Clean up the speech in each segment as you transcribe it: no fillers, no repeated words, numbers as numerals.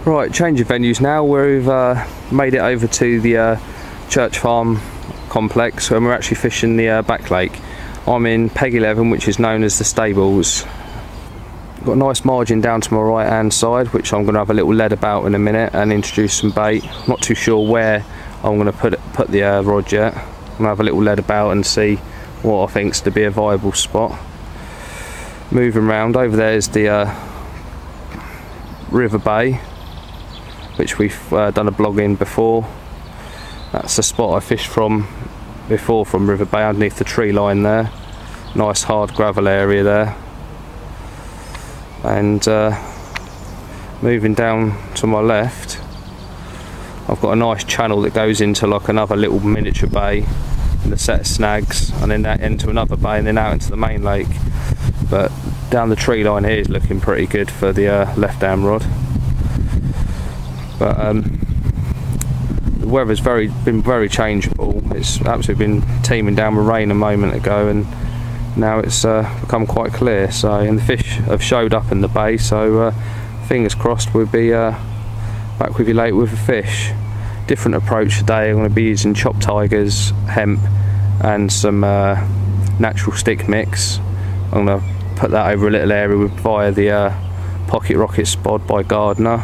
Right, change of venues now. We've made it over to the Church Farm complex, and we're actually fishing the back lake. I'm in Peg 11, which is known as the stables. Got a nice margin down to my right hand side, which I'm going to have a little lead about in a minute and introduce some bait. Not too sure where I'm going to put the rod yet. I'm going to have a little lead about and see what I think's to be a viable spot. Moving round, over there is the River Bay, which we've done a blog in before. That's the spot I fished from before, from River Bay, underneath the tree line there. Nice hard gravel area there. And moving down to my left, I've got a nice channel that goes into like another little miniature bay and a set of snags, and then that into another bay and then out into the main lake. But down the tree line here is looking pretty good for the left hand rod. But the weather's been very changeable. It's absolutely been teeming down with rain a moment ago, and now it's become quite clear. So, and the fish have showed up in the bay, so fingers crossed we'll be back with you later with a fish. Different approach today. I'm going to be using chopped tigers, hemp and some natural stick mix. I'm going to put that over a little area via the Pocket Rocket Spod by Gardner.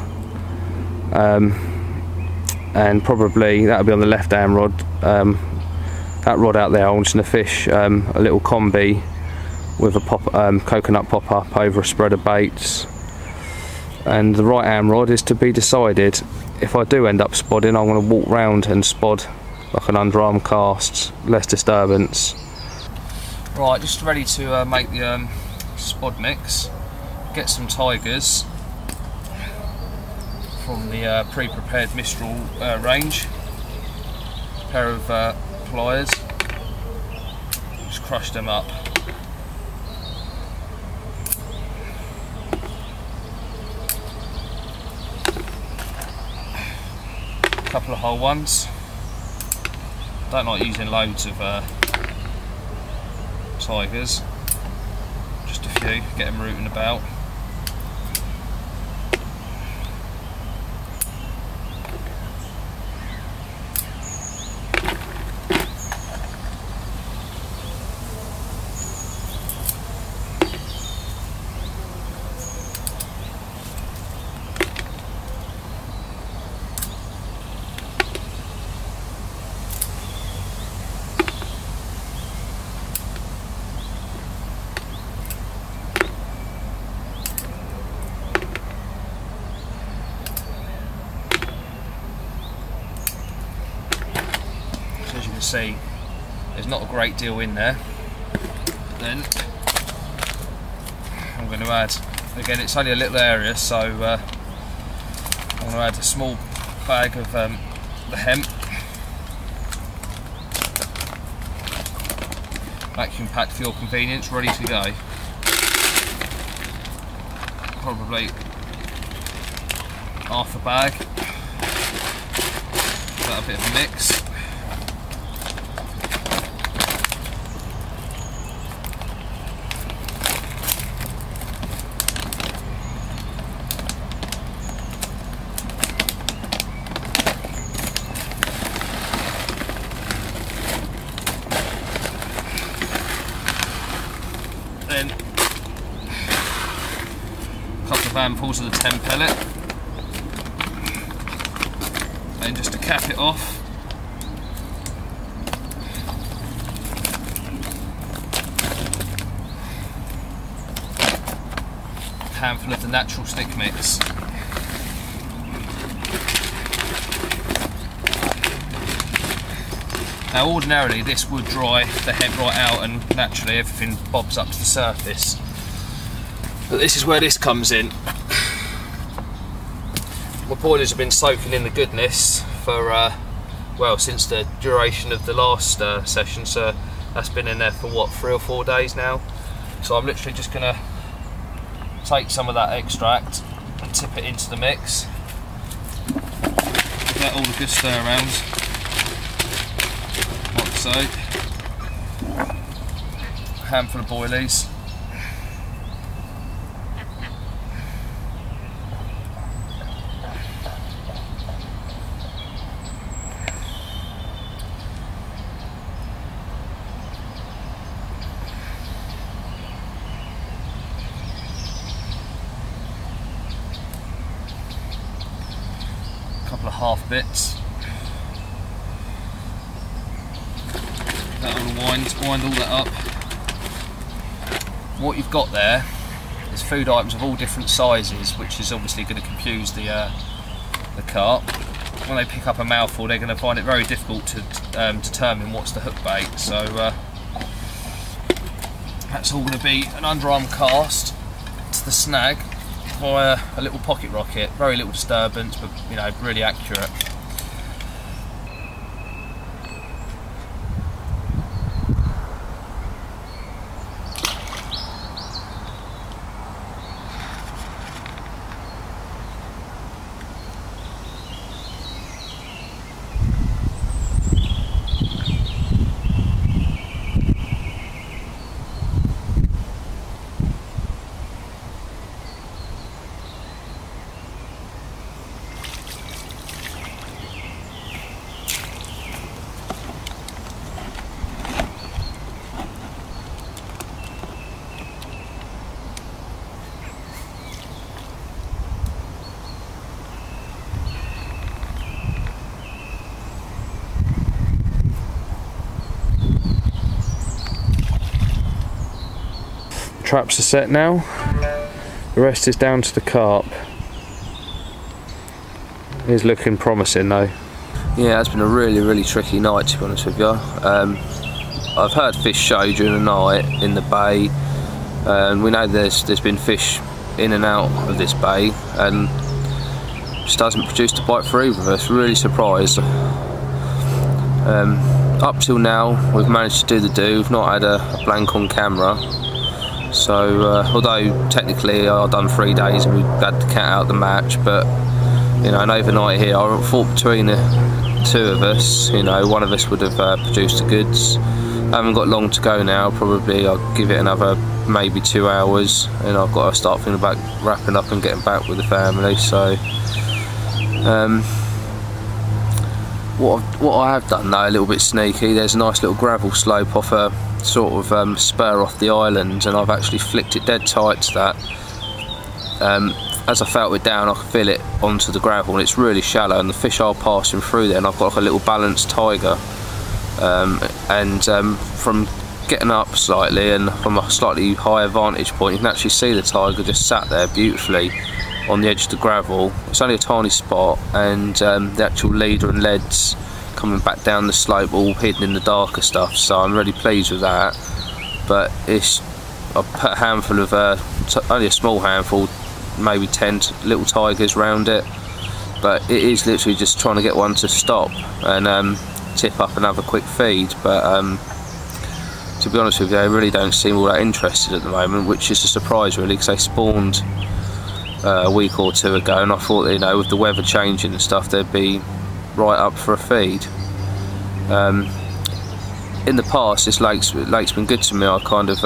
And probably that'll be on the left hand rod. That rod out there, I'm just going to fish a little combi with a coconut pop up over a spread of baits. And the right hand rod is to be decided. If I do end up spodding, I'm going to walk round and spod like an underarm cast, less disturbance. Right, just ready to make the spod mix. Get some tigers from the pre-prepared Mistral range. A pair of pliers. Just crush them up. A couple of whole ones. Don't like using loads of tigers. Just a few, get them rooting about. As you can see, there's not a great deal in there. Then I'm going to add, again it's only a little area, so I'm going to add a small bag of the hemp, vacuum packed for your convenience, ready to go. Probably half a bag, got a bit of a mix. Then a couple of handfuls of the 10 pellet, and just to cap it off, a handful of the natural stick mix. Now ordinarily this would dry the hemp right out and naturally everything bobs up to the surface. But this is where this comes in. My boilers have been soaking in the goodness for, well, since the duration of the last session, so that's been in there for what, 3 or 4 days now. So I'm literally just going to take some of that extract and tip it into the mix. Get all the good stir arounds. So, a handful of boilies, couple of half bits. That'll wind all that up. What you've got there is food items of all different sizes, which is obviously going to confuse the carp. When they pick up a mouthful, they're going to find it very difficult to determine what's the hook bait. So that's all going to be an underarm cast to the snag via a little pocket rocket. Very little disturbance, but you know, really accurate. Traps are set now. The rest is down to the carp. He's looking promising though. Yeah, it's been a really tricky night, to be honest with you. I've heard fish show during the night in the bay, and we know there's been fish in and out of this bay, and just hasn't produced a bite for either of us. Really surprised. Up till now, we've managed to do. We've not had a blank on camera. So, although technically I've done 3 days and we had the cat out of the match, but you know, an overnight here, I thought between the two of us, you know, one of us would have produced the goods. I haven't got long to go now. Probably I'll give it another maybe 2 hours, and I've got to start thinking about wrapping up and getting back with the family. So, what I have done though, a little bit sneaky. There's a nice little gravel slope off a sort of spur off the island, and I've actually flicked it dead tight to that. As I felt it down, I could feel it onto the gravel, and it's really shallow, and the fish are passing through there, and I've got like a little balanced tiger, from getting up slightly and from a slightly higher vantage point, you can actually see the tiger just sat there beautifully on the edge of the gravel. It's only a tiny spot, and the actual leader and leads coming back down the slope, all hidden in the darker stuff, so I'm really pleased with that. But I've put a handful of, only a small handful, maybe 10 little tigers round it, but it is literally just trying to get one to stop and tip up and have a quick feed. But to be honest with you, they really don't seem all that interested at the moment, which is a surprise really, because they spawned a week or two ago, and I thought, you know, with the weather changing and stuff, they'd be right up for a feed. In the past, this lake's been good to me. I kind of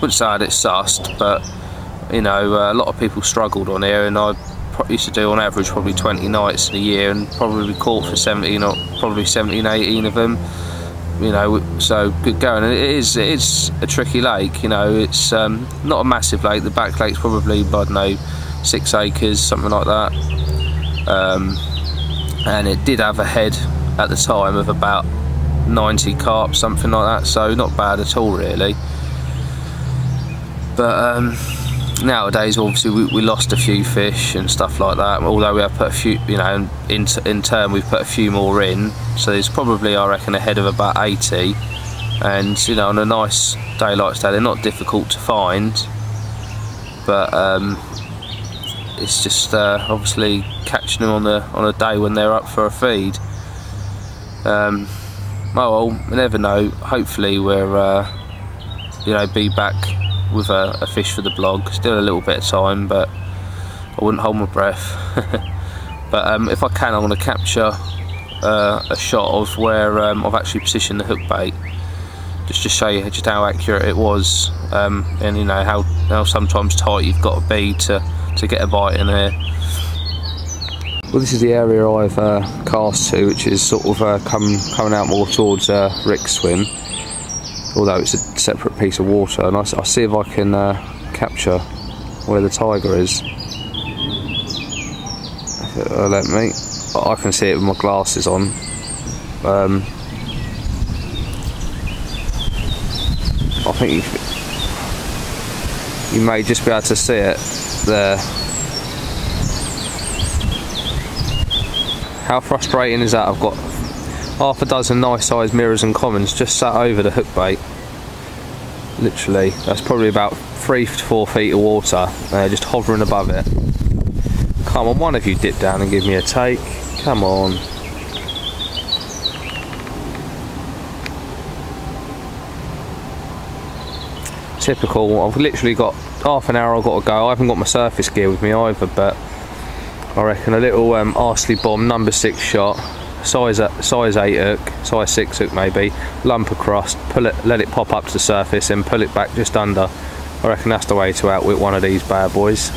wouldn't say I had it sussed, but you know, a lot of people struggled on here, and I used to do on average probably 20 nights in a year, and probably caught for 17 or probably 17, 18 of them. You know, so good going. And it is a tricky lake. You know, it's not a massive lake. The back lake's probably, I don't know, 6 acres, something like that. And it did have a head at the time of about 90 carp, something like that, so not bad at all really. But nowadays obviously we lost a few fish and stuff like that, although we have put a few, you know, in turn we've put a few more in, so there's probably, I reckon, a head of about 80. And you know, on a nice day like today, they're not difficult to find, but it's just obviously catching them on a day when they're up for a feed. Oh well, we never know. Hopefully we're you know, be back with a fish for the blog. Still a little bit of time, but I wouldn't hold my breath. But if I can, I'm going to capture a shot of where I've actually positioned the hook bait, just to show you just how accurate it was, and you know how sometimes tight you've got to be to get a bite in here. Well, this is the area I've cast to, which is sort of coming out more towards Rick's swim, although it's a separate piece of water, and I'll see if I can capture where the tiger is. Let me. I can see it with my glasses on. I think you may just be able to see it there. How frustrating is that? I've got half a dozen nice sized mirrors and commons just sat over the hook bait. Literally, that's probably about 3 to 4 feet of water, just hovering above it. Come on, one of you dip down and give me a take. Come on. Typical. I've literally got half an hour I've got to go. I haven't got my surface gear with me either, but I reckon a little Arsley bomb number 6 shot, size 8 hook, size 6 hook maybe, lump across, pull it, let it pop up to the surface and pull it back just under. I reckon that's the way to outwit one of these bad boys.